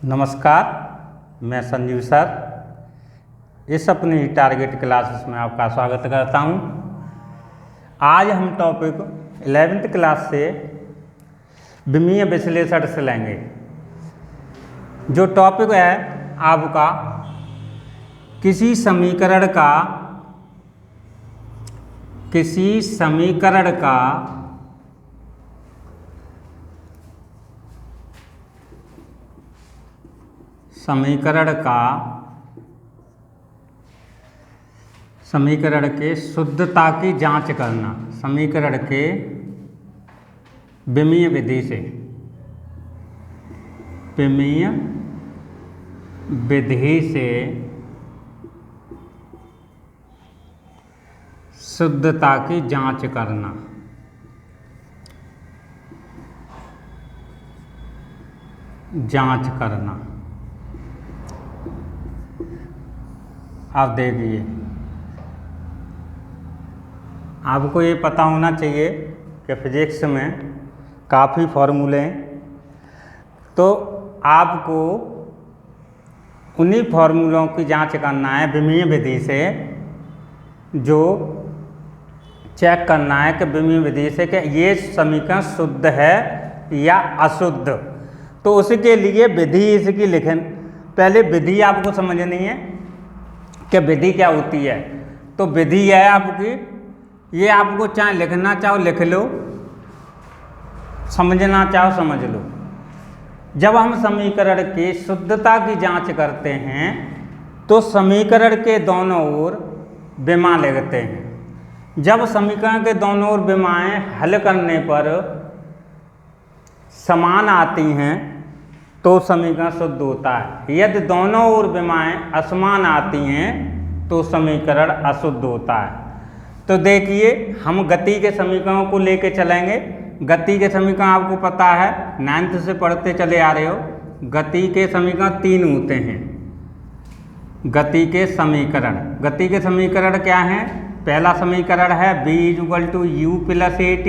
नमस्कार, मैं संजीव सर इस अपनी टारगेट क्लासेस में आपका स्वागत करता हूं। आज हम टॉपिक 11th क्लास से विमीय विश्लेषण से लेंगे। जो टॉपिक है आपका किसी समीकरण समीकरण के शुद्धता की जांच करना, समीकरण के विमीय विधि से शुद्धता की जांच करना। आप देखिए, आपको ये पता होना चाहिए कि फिजिक्स में काफ़ी फॉर्मूले हैं, तो आपको उन्हीं फॉर्मूलों की जांच करना है विमीय विधि से, जो चेक करना है कि विमीय विधि से कि ये समीकरण शुद्ध है या अशुद्ध। तो उसके लिए विधि इसकी लिखें। पहले विधि आपको समझनी है कि विधि क्या होती है। तो विधि है आपकी, ये आपको चाहे लिखना चाहो लिख लो, समझना चाहो समझ लो। जब हम समीकरण की शुद्धता की जांच करते हैं तो समीकरण के दोनों ओर विमा लिखते हैं। जब समीकरण के दोनों ओर विमाएं हल करने पर समान आती हैं तो समीकरण शुद्ध होता है। यदि दोनों ओर विमाएं असमान आती हैं तो समीकरण अशुद्ध होता है। तो देखिए, हम गति के समीकरणों को लेके चलेंगे। गति के समीकरण आपको पता है, 9th से पढ़ते चले आ रहे हो। गति के समीकरण 3 होते हैं। गति के समीकरण क्या हैं? पहला समीकरण है v = u + at।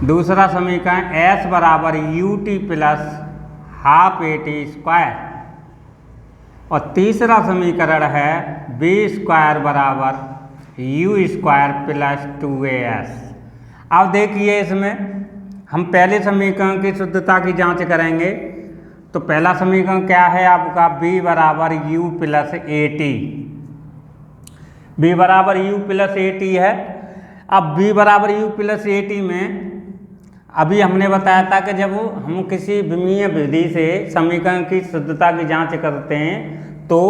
दूसरा समीकरण s = ut + ½ at²। और तीसरा समीकरण है v² = u² + 2as। अब देखिए, इसमें हम पहले समीकरण की शुद्धता की जांच करेंगे। तो पहला समीकरण क्या है आपका? v = u + at। v = u + at है। अब v = u + at में अभी हमने बताया था कि जब हम किसी विमीय विधि से समीकरण की शुद्धता की जांच करते हैं तो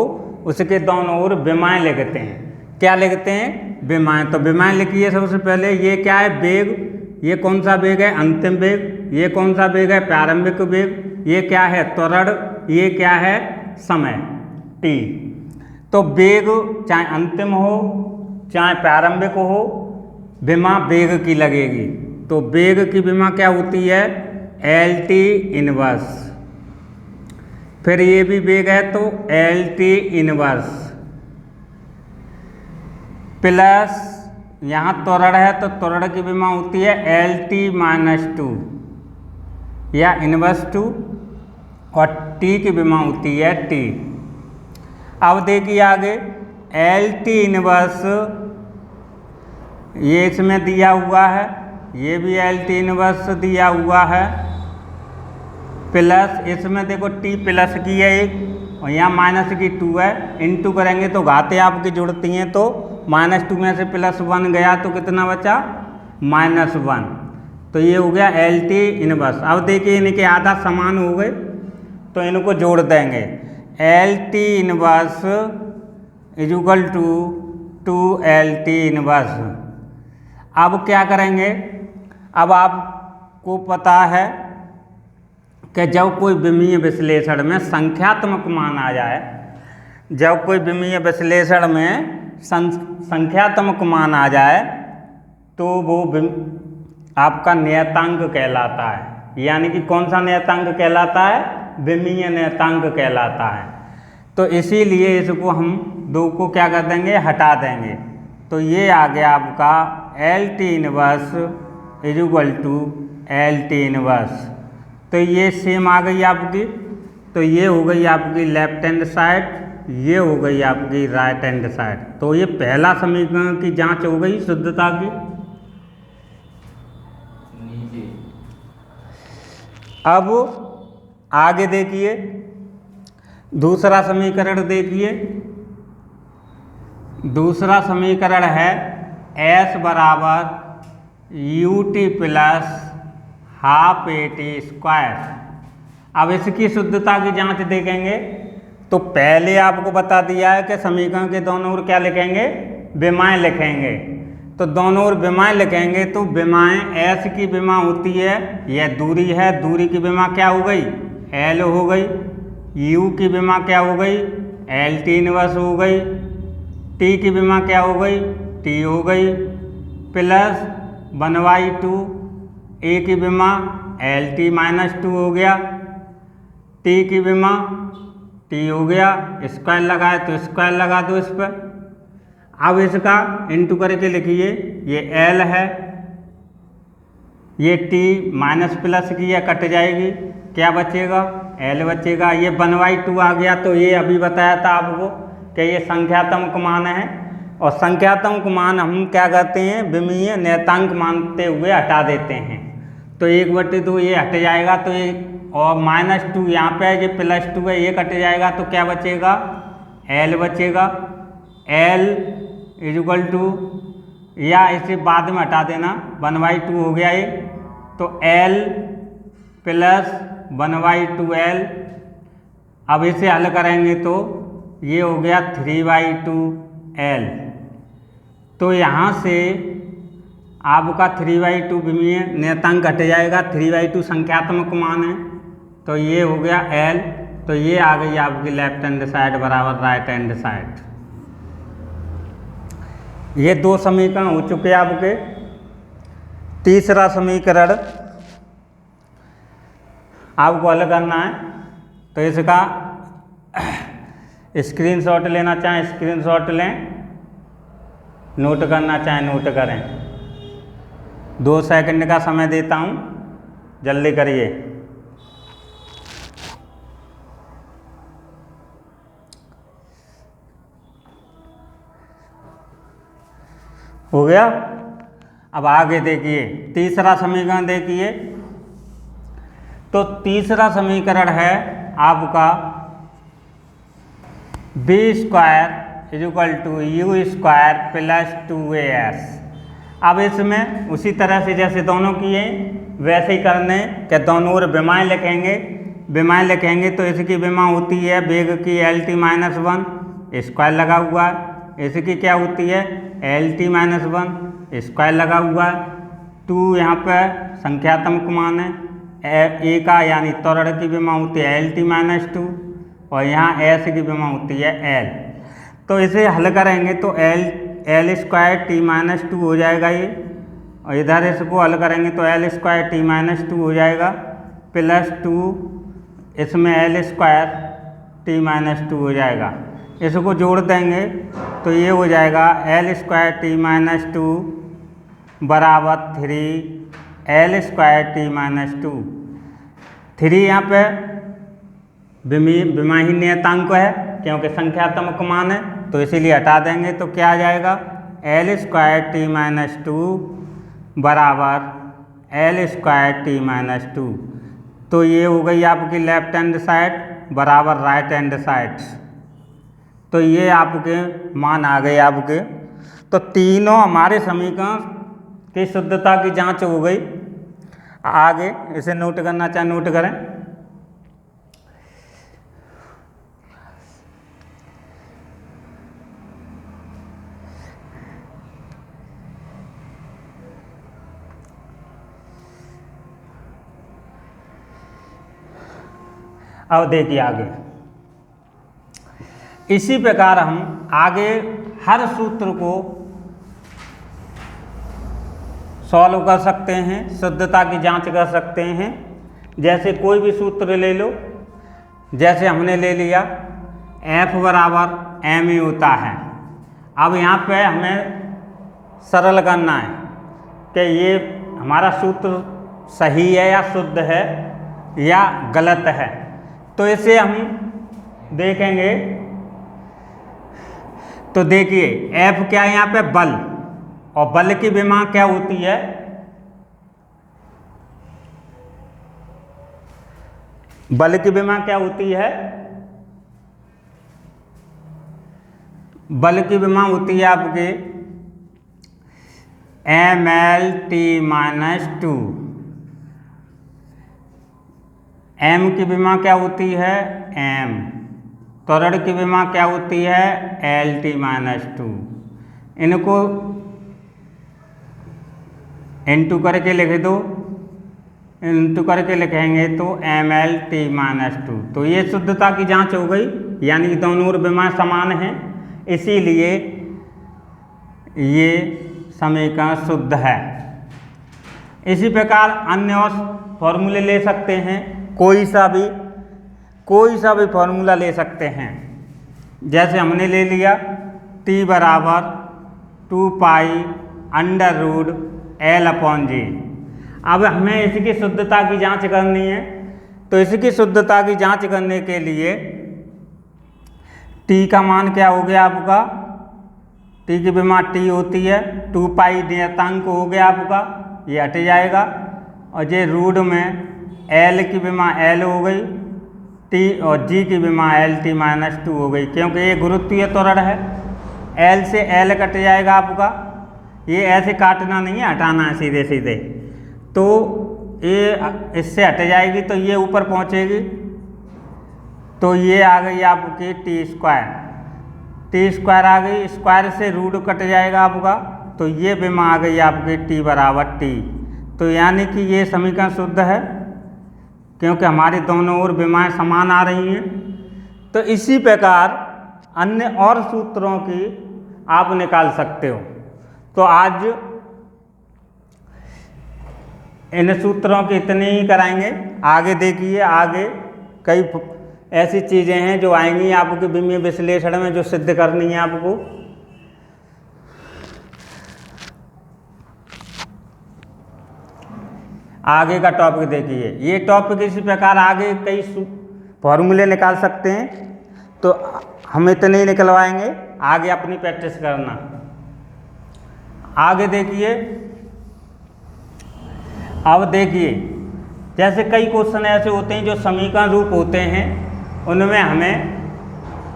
उसके दोनों ओर विमाएं लिखते हैं। क्या लिखते हैं? विमाएं। तो विमाएं लिखिए सबसे पहले। ये क्या है? वेग। ये कौन सा वेग है? अंतिम वेग। ये कौन सा वेग है? प्रारंभिक वेग। ये क्या है? त्वरण। ये क्या है? समय t। तो वेग चाहे अंतिम हो चाहे प्रारंभिक हो, विमा वेग की लगेगी। तो वेग की विमा क्या होती है? LT inverse. फिर ये भी वेग है तो LT इनवर्स प्लस यहाँ त्वरण है तो त्वरण की विमा होती है LT-2 या इनवर्स 2, और t की विमा होती है t। अब देखिए आगे, LT इनवर्स ये इसमें दिया हुआ है, ये भी LT इनवर्स दिया हुआ है, प्लस इसमें देखो t प्लस की है एक और यहाँ माइनस की 2 है। इंटू करेंगे तो घातें आपकी जुड़ती हैं, तो -2 में से +1 गया तो कितना बचा? -1। तो ये हो गया LT इनवर्स। अब देखिए, इनके आधा समान हो गए तो इनको जोड़ देंगे। LT inverse = 2LT inverse. अब क्या करेंगे? अब आपको पता है कि जब कोई विमीय विश्लेषण में संख्यात्मक मान आ जाए, जब कोई विमीय विश्लेषण में संख्यात्मक मान आ जाए तो वो आपका नियतांक कहलाता है। यानी कि कौन सा नियतांक कहलाता है? विमीय नियतांक कहलाता है। तो इसीलिए इसको हम 2 को क्या कर देंगे? हटा देंगे। तो ये आ गया आपका LT इनवर्स = LT इनवर्स। तो ये सेम आ गई आपकी। तो ये हो गई आपकी लेफ्ट हैंड साइड, ये हो गई आपकी राइट हैंड साइड। तो ये पहला समीकरण की जांच हो गई शुद्धता की। अब आगे देखिए, दूसरा समीकरण देखिए। दूसरा समीकरण है s बराबर U T plus half A T square. अब इसकी शुद्धता की जांच देखेंगे। तो पहले आपको बता दिया है कि समीकरण के दोनों ओर क्या लिखेंगे, विमाएं लिखेंगे। तो दोनों ओर विमाएं लिखेंगे तो विमाएं s की विमा होती है, यह दूरी है, दूरी की विमा क्या हो गई, l हो गई। u की विमा क्या हो गई, l t इनवर्स हो गई। t की विमा क्या हो गई, t हो गई। प्लस 1/2 a की विमा l t - 2 हो गया। t की विमा t हो गया। स्क्वायर लगाए तो स्क्वायर लगा दो इस पर। अब इसका इंटू करके लिखिए, ये l है, ये t माइनस प्लस की है, कट जाएगी, क्या बचेगा, l बचेगा। ये 1/2 आ गया। तो ये अभी बताया था आपको कि ये संख्यात्मक मान है, और संख्यात्मक मान हम क्या करते हैं, विमीय नियतांक मानते हुए हटा देते हैं। तो 1/2 ये हट जाएगा। तो ये और -2 यहाँ पे है, ये +2 है, ये कट जाएगा। तो क्या बचेगा, l बचेगा। l = या इसे बाद में हटा देना, 1/2 हो गया ये। तो l प्लस 1/2l। अब इसे हल करेंगे तो ये हो गया 3/2l। तो यहाँ से आपका 3/2 विमीय नियतांक घट जाएगा, 3/2 संख्यात्मक मान है। तो ये हो गया l। तो ये आ गई आपकी लेफ्ट हैंड साइड बराबर राइट हैंड साइड। ये दो समीकरण हो चुके आपके। तीसरा समीकरण आपको हल करना है। तो इसका स्क्रीनशॉट लेना चाहें स्क्रीनशॉट लें, नोट करना चाहें नोट करें। 2 सेकंड का समय देता हूँ, जल्दी करिए। हो गया। अब आगे देखिए, तीसरा समीकरण देखिए। तो तीसरा समीकरण है आपका b² = u² प्लस 2as। अब इसमें उसी तरह से जैसे दोनों किए वैसे ही करने कि दोनों ओर विमाएं लिखेंगे। विमाएं लिखेंगे तो इसकी विमा होती है वेग की lt - 1, स्क्वायर लगा हुआ है। इसकी क्या होती है, lt - 1, स्क्वायर लगा हुआ है। 2 यहाँ पर संख्यात्मक मान है, a का यानी त्वरण की विमा होती है lt - 2, और यहाँ s की विमा होती है l। तो इसे हल करेंगे तो l² t - 2 हो जाएगा ये, और इधर इसको हल करेंगे तो l² t - 2 हो जाएगा, प्लस 2 इसमें l² t - 2 हो जाएगा। इसको जोड़ देंगे तो ये हो जाएगा l² t - 2 बराबर 3 l² t - 2। 3 यहाँ पे विमाही नियतांक है क्योंकि संख्यात्मक मान है, तो इसीलिए हटा देंगे। तो क्या आ जाएगा, l² t - 2 बराबर l² t - 2। तो ये हो गई आपकी लेफ्ट हैंड साइड बराबर राइट हैंड साइड। तो ये आपके मान आ गए आपके। तो तीनों हमारे समीकरण की शुद्धता की जांच हो गई। आगे इसे नोट करना चाहे नोट करें। अब देखिए आगे, इसी प्रकार हम आगे हर सूत्र को सॉल्व कर सकते हैं, शुद्धता की जांच कर सकते हैं। जैसे कोई भी सूत्र ले लो, जैसे हमने ले लिया F बराबर ma होता है। अब यहाँ पे हमें सरल करना है कि ये हमारा सूत्र सही है या शुद्ध है। या गलत है। तो इसे हम देखेंगे। तो देखिए F क्या है यहाँ पे, बल, और बल की विमा क्या होती है, बल की विमा क्या होती है, बल की विमा होती है आपके mL_t-2। m की विमा क्या होती है, m। त्वरण की विमा क्या होती है, L_t-2। इनको इंटू करके लिख दो, इंटू करके लिखेंगे तो mL_t-2। तो ये शुद्धता की जांच हो गई, यानी कि दोनों ओर विमा समान हैं, इसीलिए ये समीकरण शुद्ध है। इसी प्रकार अन्य और फॉर्मूले ले सकते हैं, कोई सा भी फॉर्मूला ले सकते हैं। जैसे हमने ले लिया T बराबर 2π√L/G। अब हमें इसकी शुद्धता की जांच करनी है। तो इसकी शुद्धता की जांच करने के लिए T का मान क्या हो गया आपका, T की विमा T होती है, 2π नियतांक हो गया आपका, ये हट जाएगा, और ये रूट में L की विमा L हो गई, T और G की विमा L_t-2 हो गई, क्योंकि ये गुरुत्वीय त्वरण है। L से L कट जाएगा आपका, ये ऐसे काटना नहीं है, हटाना है सीधे सीधे। तो ये इससे हट जाएगी तो ये ऊपर पहुँचेगी, तो ये आ गई आपकी T² आ गई, स्क्वायर से रूट कट जाएगा आपका, तो ये विमा आ गई आपकी T बराबर T। तो यानी कि ये समीकरण शुद्ध है, क्योंकि हमारी दोनों ओर विमाएं समान आ रही हैं। तो इसी प्रकार अन्य और सूत्रों की आप निकाल सकते हो। तो आज इन सूत्रों की इतनी ही कराएंगे, आगे देखिए आगे कई ऐसी चीज़ें हैं जो आएंगी आपके विमीय विश्लेषण में, जो सिद्ध करनी है आपको। आगे का टॉपिक देखिए, ये टॉपिक इसी प्रकार आगे कई फॉर्मूले निकाल सकते हैं, तो हम इतने ही निकलवाएंगे, आगे अपनी प्रैक्टिस करना। आगे देखिए, अब देखिए जैसे कई क्वेश्चन ऐसे होते हैं जो समीकरण रूप होते हैं, उनमें हमें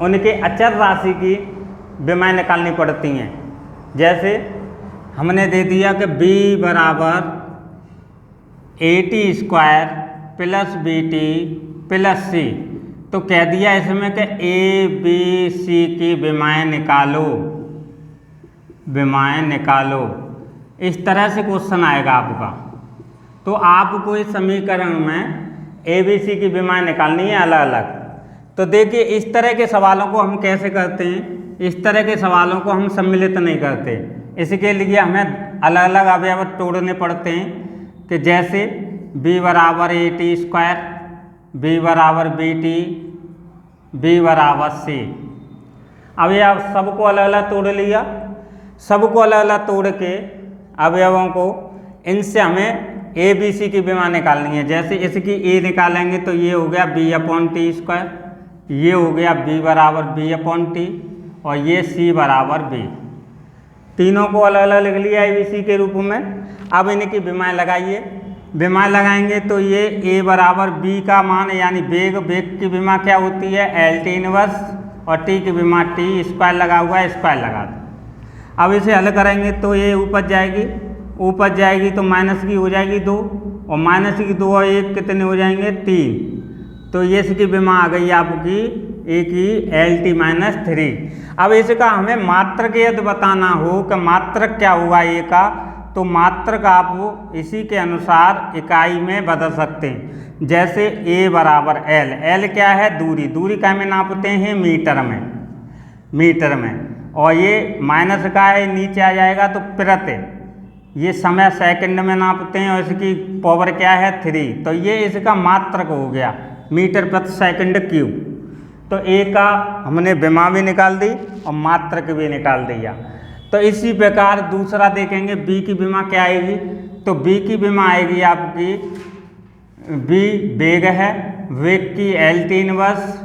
उनके अचर राशि की विमाएं निकालनी पड़ती हैं। जैसे हमने दे दिया कि b बराबर AT² + BT + C, तो कह दिया इसमें कि A B C की विमाएं निकालो, विमाएं निकालो। इस तरह से क्वेश्चन आएगा आपका। तो आपको इस समीकरण में A B C की विमाएं निकालनी है अलग अलग। तो देखिए इस तरह के सवालों को हम कैसे करते हैं, इस तरह के सवालों को हम सम्मिलित नहीं करते। इसके लिए हमें अलग अलग अवयव तोड़ने पड़ते हैं, कि जैसे B बराबर AT², B बराबर BT, B बराबर C। अब ये सबको अलग अलग तोड़ लिया, सबको अलग अलग तोड़ के अवयवों को, इनसे हमें A B C की विमा निकालनी है। जैसे इसकी A निकालेंगे तो ये हो गया B/T², ये हो गया B बराबर B/T, और ये C बराबर B। तीनों को अलग अलग लिख लिया A B C के रूप में। अब इनकी विमाएं लगाइए, विमाएं लगाएंगे तो ये A बराबर B का मान, यानी वेग, वेग की विमा क्या होती है L_t−1, और T की विमा T² लगा हुआ है, स्क्वायर लगा दो। अब इसे हल करेंगे तो ये ऊपर जाएगी, ऊपर जाएगी तो माइनस की हो जाएगी 2, और माइनस की 2 और 1 कितने हो जाएंगे 3। तो ये इसकी विमा आ गई आपकी A की L_t−3। अब इसका हमें मात्रक यदि बताना हो कि मात्रक क्या होगा A का, तो मात्रक आप इसी के अनुसार इकाई में बदल सकते हैं। जैसे A बराबर L, L क्या है दूरी, दूरी का में नापते हैं मीटर में, मीटर में, और ये माइनस का है नीचे आ जाएगा तो प्रति, ये समय सेकंड में नापते हैं, और इसकी पावर क्या है 3। तो ये इसका मात्रक हो गया, मीटर प्रति सेकंड क्यूब। तो A का हमने विमा भी निकाल दी और मात्रक भी निकाल दिया। तो इसी प्रकार दूसरा देखेंगे B की विमा क्या आएगी, तो B की विमा आएगी आपकी बी वेग है, वेग की LT इनवर्स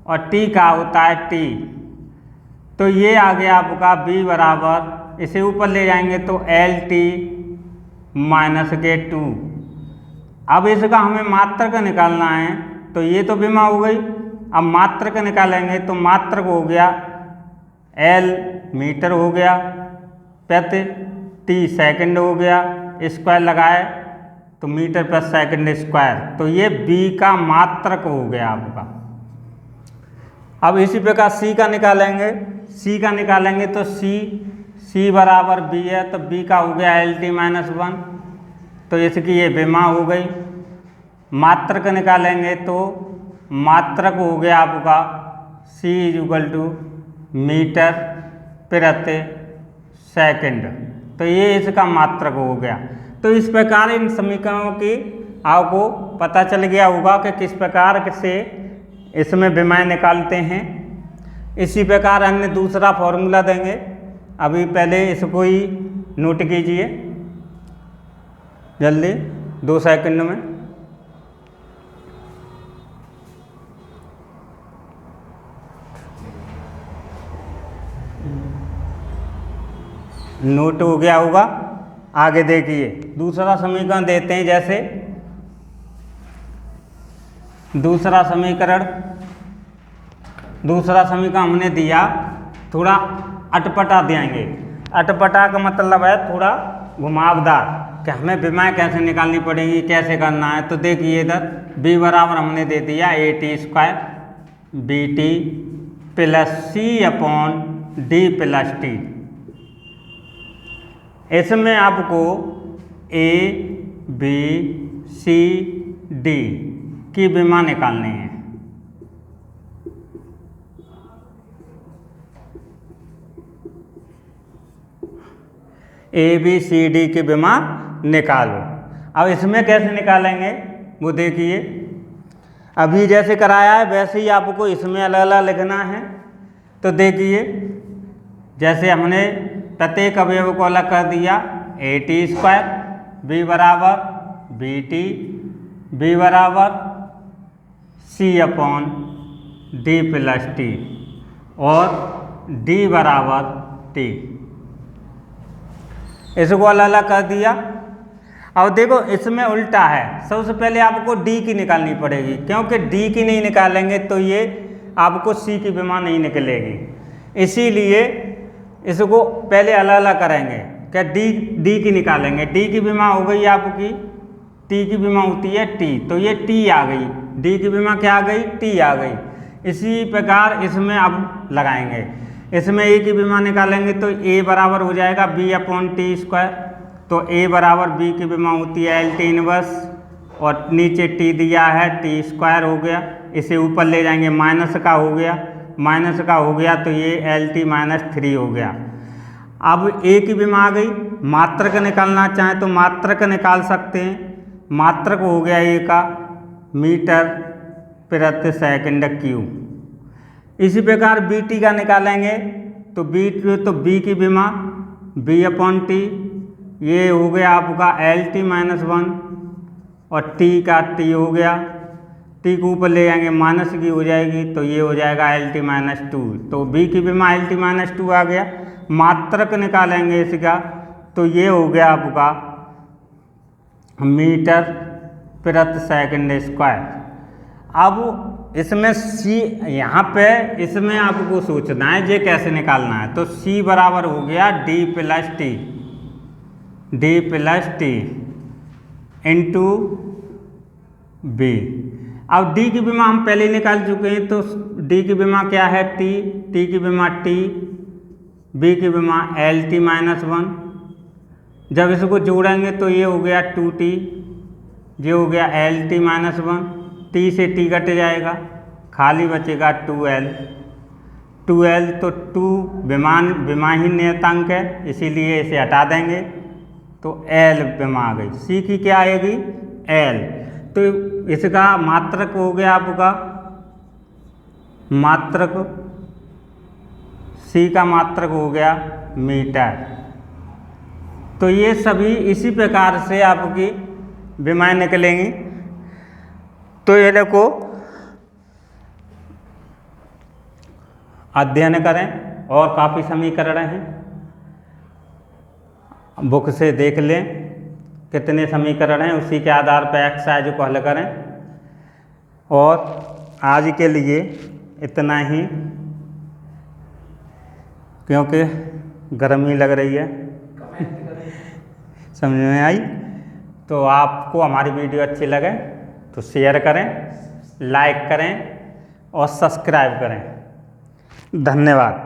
और T का होता है T। तो ये आ गया आपका B बराबर, इसे ऊपर ले जाएंगे तो LT माइनस के 2। अब इसका हमें मात्रक निकालना है, तो ये तो विमा हो गई। अब मात्रक निकालेंगे तो मात्रक हो गया L मीटर हो गया प्रति, T सेकंड हो गया, स्क्वायर लगाए तो मीटर पर सेकंड स्क्वायर। तो ये B का मात्रक हो गया आपका। अब इसी प्रकार C का निकालेंगे, C का निकालेंगे तो C बराबर B है, तो B का हो गया LT माइनस 1, तो इसकी ये विमा हो गई। मात्रक निकालेंगे तो मात्रक हो गया आपका C = मीटर प्रति सेकंड, तो ये इसका मात्रक हो गया। तो इस प्रकार इन समीकरणों की आपको पता चल गया होगा कि किस प्रकार से इसमें विमाएँ निकालते हैं। इसी प्रकार अन्य दूसरा फॉर्मूला देंगे, अभी पहले इसको ही नोट कीजिए जल्दी 2 सेकंड में। नोट हो गया होगा। आगे देखिए दूसरा समीकरण देते हैं, जैसे दूसरा समीकरण हमने दिया, थोड़ा अटपटा देंगे। अटपटा का मतलब है थोड़ा घुमावदार, कि हमें विमाएँ कैसे निकालनी पड़ेगी, कैसे करना है। तो देखिए इधर B बराबर हमने दे दिया AT² BT + C/D + T। इसमें आपको A B C D की विमा निकालनी है। A B C D की विमा निकालो। अब इसमें कैसे निकालेंगे वो देखिए, अभी जैसे कराया है वैसे ही आपको इसमें अलग अलग लिखना है। तो देखिए जैसे हमने प्रत्येक अवयव को अलग कर दिया, AT², B बराबर BT, B बराबर C/D + T और D बराबर T, इसको अलग अलग कर दिया। अब देखो इसमें उल्टा है, सबसे पहले आपको D की निकालनी पड़ेगी, क्योंकि D की नहीं निकालेंगे तो ये आपको C की विमा नहीं निकलेगी। इसीलिए इसको पहले अलग अलग करेंगे, क्या D की निकालेंगे। D की विमा हो गई आपकी, T की विमा होती है T, तो ये T आ गई, D की विमा क्या आ गई, T आ गई। इसी प्रकार इसमें अब लगाएंगे, इसमें A की विमा निकालेंगे तो A बराबर हो जाएगा B/T², तो A बराबर B की विमा होती है LT इनवर्स और नीचे T दिया है T² हो गया, इसे ऊपर ले जाएंगे माइनस का हो गया, तो ये LT-3 हो गया। अब A की विमा आ गई, मात्रक निकालना चाहें तो मात्रक निकाल सकते हैं। मात्रक हो गया A का मीटर प्रति सेकंड क्यूब। इसी प्रकार BT का निकालेंगे तो B की विमा B/T, ये हो गया आपका LT-1 और T का T हो गया, T को ऊपर ले जाएंगे माइनस की हो जाएगी, तो ये हो जाएगा LT-2, तो B की विमा LT-2 आ गया। मात्रक निकालेंगे इसका तो ये हो गया आपका मीटर प्रति सेकंड स्क्वायर। अब इसमें C यहाँ पे इसमें आपको सोचना है ये कैसे निकालना है, तो C बराबर हो गया D + T इंटू B। अब D की विमा हम पहले निकाल चुके हैं, तो D की विमा क्या है T की विमा T, B की विमा LT-1। जब इसको जोड़ेंगे तो ये हो गया 2T, ये हो गया LT-1, T से T कट जाएगा, खाली बचेगा 2L। तो 2 विमाहीन नियतांक है, इसीलिए इसे हटा देंगे तो L विमा आ गई। C की क्या आएगी L, तो इसका मात्रक हो गया आपका C का मात्रक हो गया मीटर। तो ये सभी इसी प्रकार से आपकी विमाएँ निकलेंगी। तो ये को अध्ययन करें और काफ़ी समीकरण हैं, बुक से देख लें कितने समीकरण हैं, उसी के आधार पर एक्सरसाइज को हल करें। और आज के लिए इतना ही, क्योंकि गर्मी लग रही है समझ में आई। तो आपको हमारी वीडियो अच्छी लगे तो शेयर करें, लाइक करें और सब्सक्राइब करें। धन्यवाद।